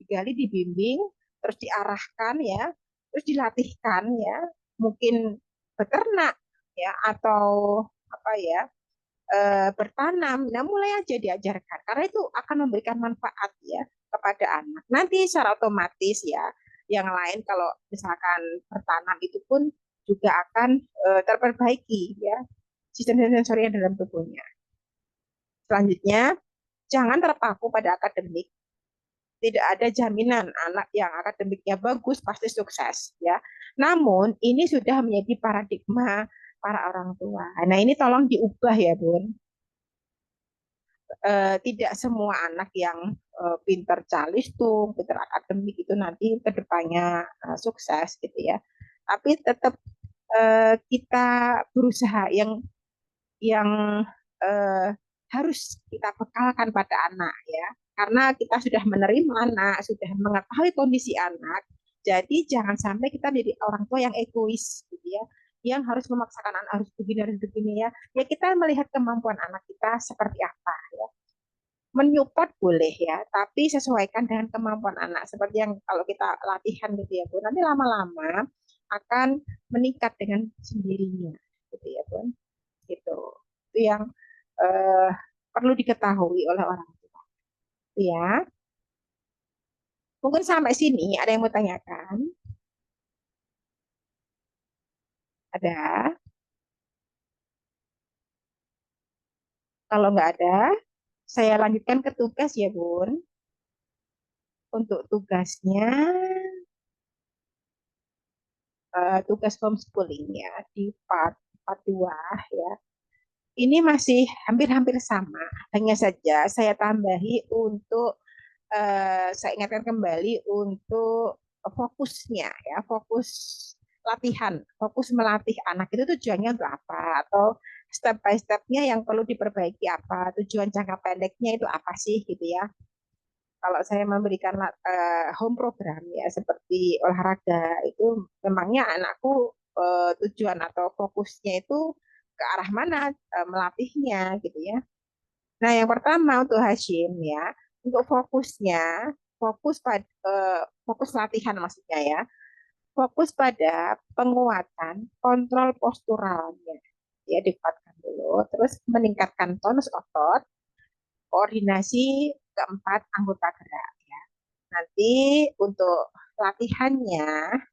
digali, dibimbing, terus diarahkan ya, terus dilatihkan ya. Mungkin beternak ya atau apa ya bertanam. Nah, mulai aja diajarkan karena itu akan memberikan manfaat ya kepada anak. Nanti secara otomatis ya, yang lain kalau misalkan bertanam itu pun juga akan terperbaiki ya sistem sensori yang dalam tubuhnya. Selanjutnya, Jangan terpaku pada akademik. Tidak ada jaminan anak yang akademiknya bagus pasti sukses ya. Namun ini sudah menjadi paradigma para orang tua. Nah ini tolong diubah ya Bun. Tidak semua anak yang pinter calistung, pinter akademik itu nanti kedepannya sukses gitu ya. Tapi tetap kita berusaha yang eh, harus kita bekalkan pada anak ya. Karena kita sudah menerima anak, sudah mengetahui kondisi anak, jadi jangan sampai kita menjadi orang tua yang egois gitu ya, yang harus memaksakan anak harus begini ya. Ya kita melihat kemampuan anak kita seperti apa ya. Menyupport boleh ya, tapi sesuaikan dengan kemampuan anak. Seperti yang kalau kita latihan gitu ya, Bu. Nanti lama-lama akan meningkat dengan sendirinya gitu ya, Bu. Gitu. Itu yang eh, perlu diketahui oleh orang tua. Ya, mungkin sampai sini ada yang mau tanyakan? Ada? Kalau nggak ada, saya lanjutkan ke tugas ya, Bun. Untuk tugasnya, tugas homeschooling ya di part 2 ya. Ini masih hampir-hampir sama, hanya saja saya tambahi untuk saya ingatkan kembali untuk fokusnya ya, fokus latihan, fokus melatih anak itu tujuannya untuk apa atau step by stepnya yang perlu diperbaiki apa, tujuan jangka pendeknya itu apa sih gitu ya. Kalau saya memberikan home program ya seperti olahraga itu memangnya anakku tujuan atau fokusnya itu ke arah mana melatihnya gitu ya. Nah, yang pertama untuk Hashim ya, untuk fokusnya, fokus latihan maksudnya ya, fokus pada penguatan kontrol posturalnya. Ya, dikuatkan dulu, terus meningkatkan tonus otot, koordinasi keempat anggota gerak ya. Nanti untuk latihannya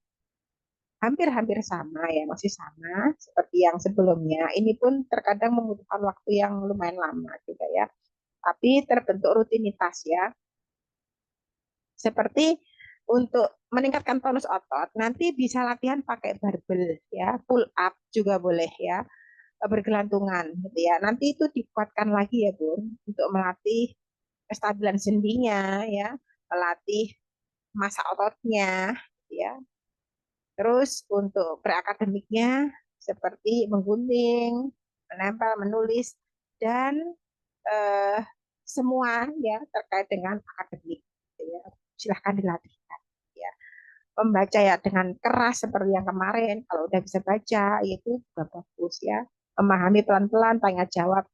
hampir-hampir sama ya, masih sama seperti yang sebelumnya. Ini pun terkadang membutuhkan waktu yang lumayan lama juga ya, tapi terbentuk rutinitas ya. Seperti untuk meningkatkan tonus otot, nanti bisa latihan pakai barbel ya, pull up juga boleh ya, bergelantungan gitu ya. Nanti itu dikuatkan lagi ya Bun, untuk melatih kestabilan sendinya ya, melatih massa ototnya ya. Terus untuk berakademiknya seperti menggunting, menempel, menulis dan eh, semua ya terkait dengan akademik gitu ya. Silahkan dilatihkan ya. Membaca ya dengan keras seperti yang kemarin, kalau udah bisa baca itu juga bagus ya. Memahami pelan-pelan, tanya jawab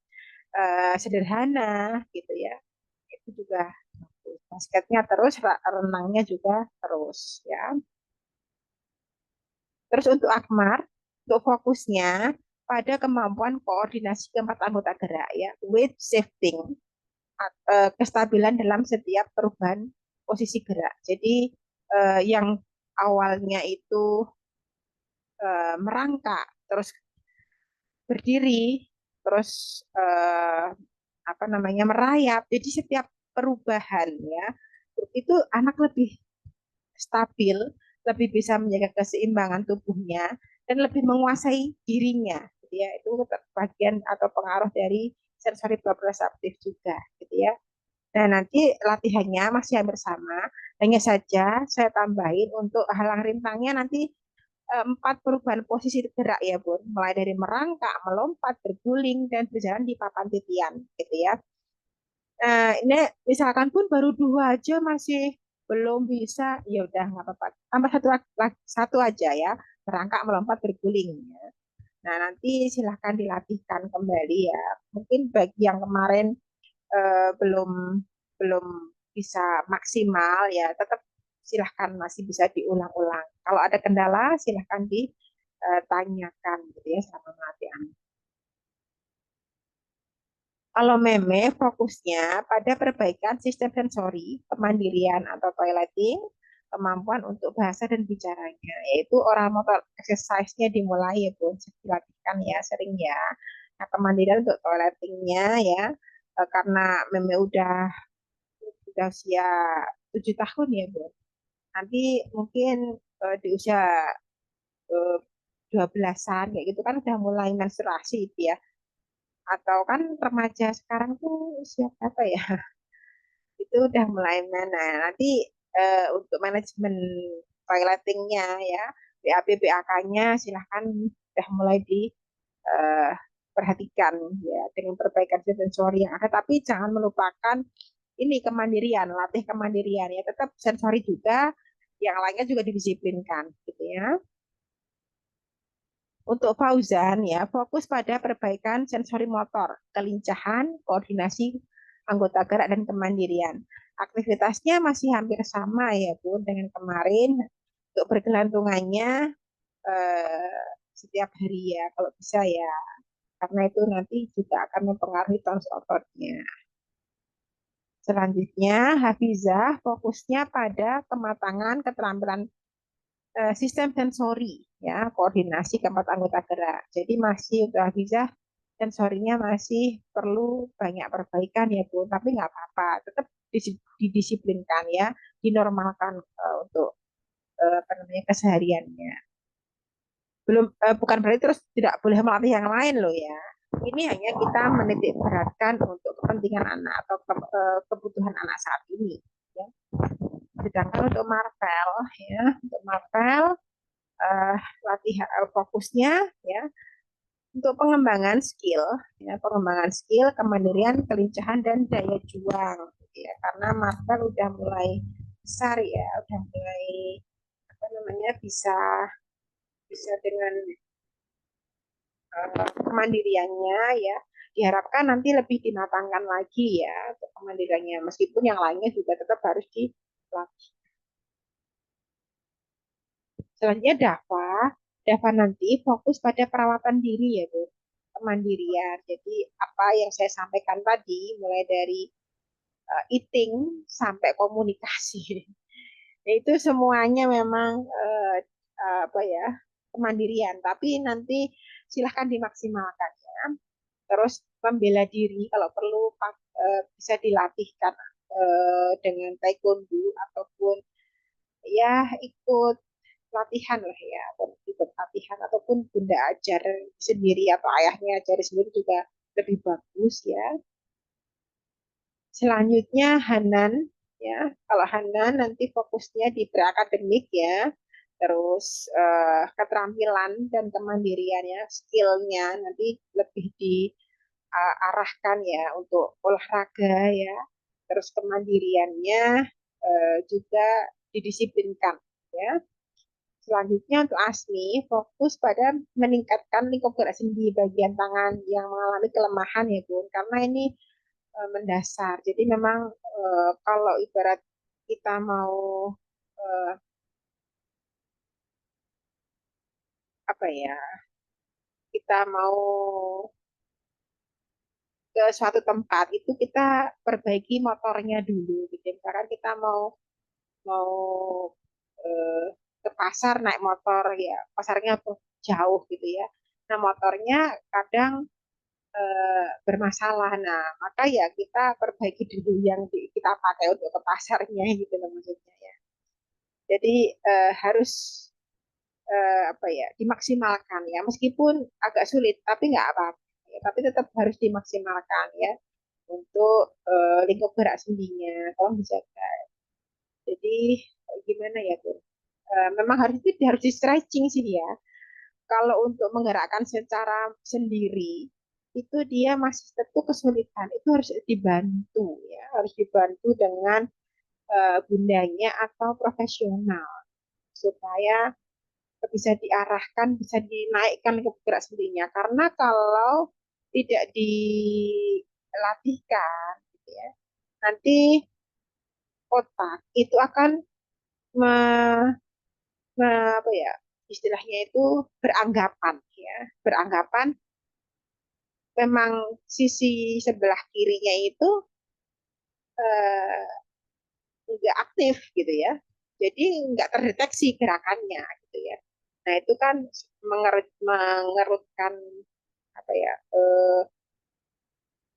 sederhana gitu ya, itu juga bagus. Basketnya terus, renangnya juga terus ya. Terus untuk Akmar, untuk fokusnya pada kemampuan koordinasi keempat anggota gerak ya, weight shifting, kestabilan dalam setiap perubahan posisi gerak. Jadi yang awalnya itu merangkak, terus berdiri, terus apa namanya merayap. Jadi setiap perubahan ya itu anak lebih stabil, lebih bisa menjaga keseimbangan tubuhnya dan lebih menguasai dirinya. Gitu ya. Itu bagian atau pengaruh dari sensori proprioseptif juga, gitu ya. Nah, nanti latihannya masih hampir sama, hanya saja saya tambahin untuk halang rintangnya nanti empat perubahan posisi gerak ya Bun, mulai dari merangkak, melompat, berguling, dan berjalan di papan titian, gitu ya. Nah, ini misalkan pun baru dua aja masih belum bisa, ya udah nggak apa-apa. Tambah satu aja ya, merangkak, melompat, berguling. Ya. Nah, nanti silahkan dilatihkan kembali ya. Mungkin bagi yang kemarin belum belum bisa maksimal ya, tetap silahkan masih bisa diulang-ulang. Kalau ada kendala, silahkan ditanyakan gitu ya sama melatih anak. Kalau meme fokusnya pada perbaikan sistem sensori, kemandirian atau toileting, kemampuan untuk bahasa dan bicaranya, yaitu oral motor exercise-nya dimulai ya Bu, dilatihkan ya sering ya. Nah, kemandirian untuk toiletingnya ya, karena meme udah usia 7 tahun ya Bu. Nanti mungkin di usia 12-an kayak gitu kan udah mulai menstruasi itu ya. Atau kan remaja sekarang tuh usia berapa ya? Itu udah mulai mana. Nanti untuk manajemen toiletingnya ya, BAB BAK-nya silahkan udah mulai diperhatikan ya dengan perbaikan sensori yang ada. Tapi jangan melupakan ini kemandirian, latih kemandirian ya. Tetap sensori juga, yang lainnya juga didisiplinkan gitu ya. Untuk Fauzan ya, fokus pada perbaikan sensori motor, kelincahan, koordinasi anggota gerak dan kemandirian. Aktivitasnya masih hampir sama ya Bu dengan kemarin. Untuk bergelantungannya setiap hari ya kalau bisa ya. Karena itu nanti juga akan mempengaruhi tons ototnya. Selanjutnya, Hafizah fokusnya pada kematangan keterampilan sistem sensori ya, koordinasi keempat anggota gerak. Jadi masih untuk Hafizah sensorinya masih perlu banyak perbaikan ya Bu, tapi nggak apa-apa, tetap didisiplinkan ya, dinormalkan untuk apa namanya kesehariannya. Belum bukan berarti terus tidak boleh melatih yang lain loh ya. Ini hanya kita menitik beratkan untuk kepentingan anak atau kebutuhan anak saat ini. Ya. Sedangkan untuk Marvel ya, untuk Marvel uh, latihan fokusnya ya untuk pengembangan skill, ya, pengembangan skill, kemandirian, kelincahan dan daya juang, ya, karena Marvel udah mulai besar ya, udah mulai apa namanya bisa bisa dengan kemandiriannya ya, diharapkan nanti lebih dimatangkan lagi ya untuk kemandiriannya, meskipun yang lainnya juga tetap harus dilatih. Selanjutnya Dava nanti fokus pada perawatan diri ya Bu, kemandirian. Jadi apa yang saya sampaikan tadi, mulai dari eating sampai komunikasi, itu semuanya memang apa ya kemandirian. Tapi nanti silahkan dimaksimalkan ya. Terus membela diri kalau perlu bisa dilatihkan dengan taekwondo ataupun ya ikut latihan lah ya, ikut latihan ataupun bunda ajar sendiri atau ayahnya ajar sendiri juga lebih bagus ya. Selanjutnya Hanan ya, kalau Hanan nanti fokusnya di berakademik ya, terus keterampilan dan kemandirian ya, skillnya nanti lebih diarahkan ya untuk olahraga ya, terus kemandiriannya juga didisiplinkan ya. Selanjutnya untuk Asmi, fokus pada meningkatkan lingkup gerak sendi bagian tangan yang mengalami kelemahan ya Bun, karena ini mendasar. Jadi memang kalau ibarat kita mau eh, apa ya, kita mau ke suatu tempat itu kita perbaiki motornya dulu. Gitu. Misalkan kita mau mau eh, ke pasar naik motor ya, pasarnya jauh gitu ya. Nah motornya kadang bermasalah. Nah, maka ya kita perbaiki dulu yang kita pakai untuk ke pasarnya gitu loh maksudnya ya. Jadi harus apa ya dimaksimalkan ya meskipun agak sulit tapi nggak apa-apa ya, tapi tetap harus dimaksimalkan ya untuk lingkup gerak sendinya tolong dijaga. Jadi gimana ya tuh memang harus di stretching sih ya. Kalau untuk menggerakkan secara sendiri itu dia masih tentu kesulitan, itu harus dibantu ya, harus dibantu dengan bundanya atau profesional supaya bisa diarahkan, bisa dinaikkan ke gerak sendirinya. Karena kalau tidak dilatihkan, gitu ya, nanti otak itu akan me, apa ya istilahnya itu beranggapan ya, beranggapan memang sisi sebelah kirinya itu eh, nggak aktif gitu ya. Jadi nggak terdeteksi gerakannya gitu ya. Nah itu kan mengerutkan apa ya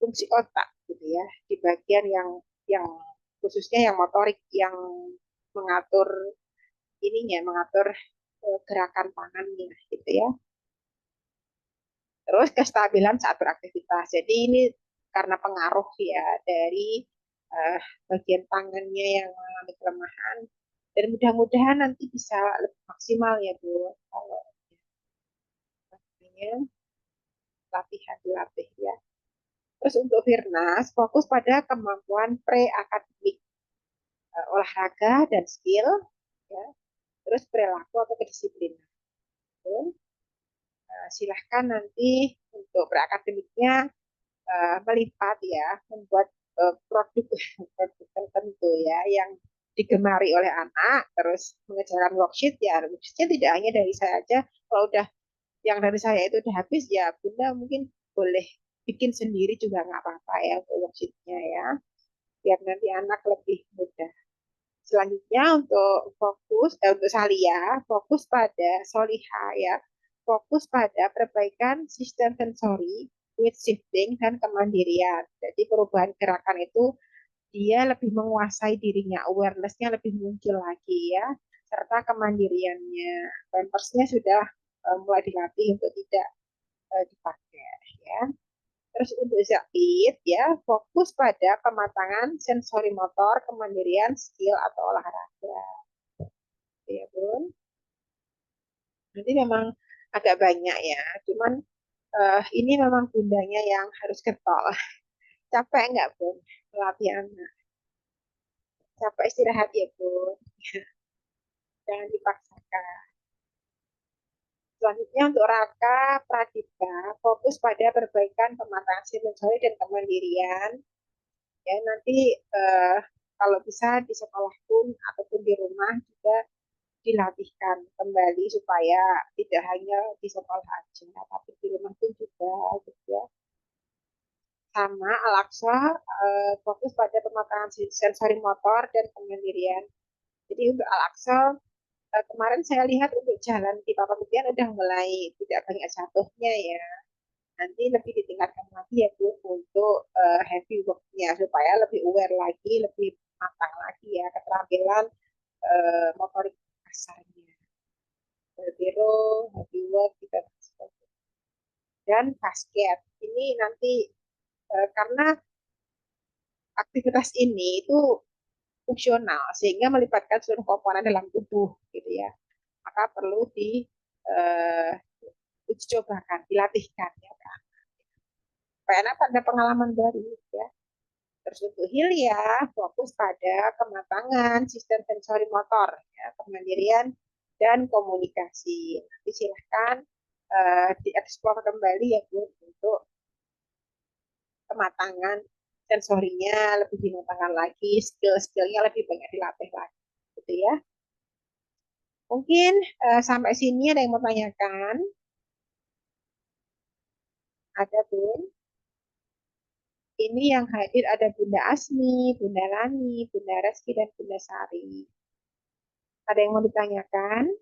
fungsi otak gitu ya, di bagian yang khususnya yang motorik, yang mengatur ininya, mengatur gerakan tangannya gitu ya. Terus kestabilan saat beraktivitas. Jadi ini karena pengaruh ya dari uh, bagian tangannya yang mengalami kelemahan, dan mudah-mudahan nanti bisa lebih maksimal ya Bu kalau namanya latihan dilatih ya. Terus untuk Firnas fokus pada kemampuan pre-akademik, olahraga dan skill ya. Terus perilaku atau kedisiplinan. Silahkan nanti untuk berakademiknya melipat ya, membuat produk produk tertentu ya yang digemari oleh anak, terus mengerjakan worksheet ya. Worksheetnya tidak hanya dari saya aja, kalau udah yang dari saya itu udah habis ya Bunda mungkin boleh bikin sendiri juga nggak apa-apa ya untuk worksheetnya ya, biar nanti anak lebih mudah. Selanjutnya untuk untuk Salia, fokus pada Soliha ya, fokus pada perbaikan sistem sensori, weight shifting, dan kemandirian. Jadi perubahan gerakan itu dia lebih menguasai dirinya, awareness-nya lebih muncul lagi ya, serta kemandiriannya. Pampersnya sudah mulai dilatih untuk tidak dipakai ya. Terus untuk Zaid ya, fokus pada kematangan sensori motor, kemandirian, skill atau olahraga. Ya, Bun. Nanti memang agak banyak ya, cuman ini memang bundanya yang harus getol. Capek nggak, Bun? Latihan. Capek istirahat ya, Bun. Jangan dipaksakan. Selanjutnya untuk Raka Pradipta, fokus pada perbaikan pematangan sensori dan kemandirian. Ya, nanti kalau bisa di sekolah pun ataupun di rumah juga dilatihkan kembali supaya tidak hanya di sekolah aja, tapi di rumah pun juga gitu ya. Sama Al-Aqsa fokus pada pematangan sensori motor dan kemandirian. Jadi untuk Al-Aqsa kemarin saya lihat untuk jalan di Papamitian udah mulai tidak banyak jatuhnya ya. Nanti lebih ditingkatkan lagi ya Bu untuk heavy work-nya supaya lebih aware lagi, lebih matang lagi ya keterampilan motorik kasarnya. Berbiro, heavy work, kita dan basket. Ini nanti karena aktivitas ini itu fungsional sehingga melibatkan seluruh komponen dalam tubuh gitu ya. Maka perlu uh, uji cobakan, dilatihkan ya kan. Supaya ada pengalaman baru ya. Terus untuk Hilya fokus pada kematangan sistem sensori motor, ya, kemandirian dan komunikasi. Nanti silahkan dieksplor kembali ya Bu untuk kematangan sensorinya lebih dimatangkan lagi, skill-skillnya lebih banyak dilatih lagi, gitu ya. Mungkin sampai sini ada yang mau tanyakan? Ada Bun? Ini yang hadir ada Bunda Asmi, Bunda Lani, Bunda Reski, dan Bunda Sari. Ada yang mau ditanyakan?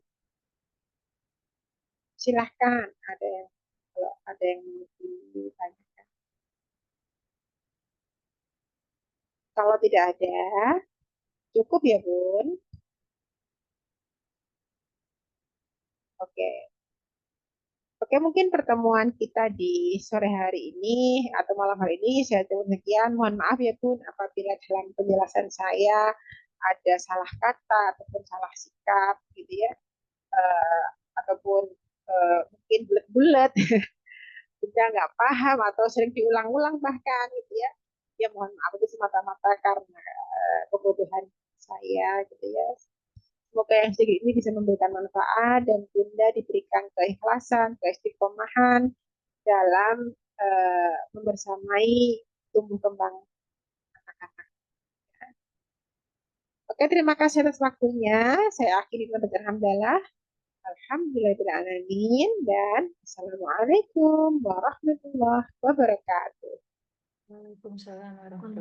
Silahkan, ada yang kalau ada yang mau ditanyakan. Kalau tidak ada, cukup ya Bun. Oke. Oke, mungkin pertemuan kita di sore hari ini atau malam hari ini saya tutup sekian. Mohon maaf ya Bun apabila dalam penjelasan saya ada salah kata ataupun salah sikap gitu ya. Eh, Ataupun mungkin bulat-bulat kita nggak paham atau sering diulang-ulang bahkan gitu ya. Ya mohon maaf itu semata-mata karena kebodohan saya gitu ya. Semoga yang sedikit ini bisa memberikan manfaat dan Bunda diberikan keikhlasan, keistiqomahan dalam membersamai tumbuh kembang anak-anak. Oke, terima kasih atas waktunya. Saya akhiri dengan berhamdalah. Alhamdulillahirrahmanirrahim dan Assalamualaikum warahmatullahi wabarakatuh. Waalaikumsalam warahmatullahi wabarakatuh.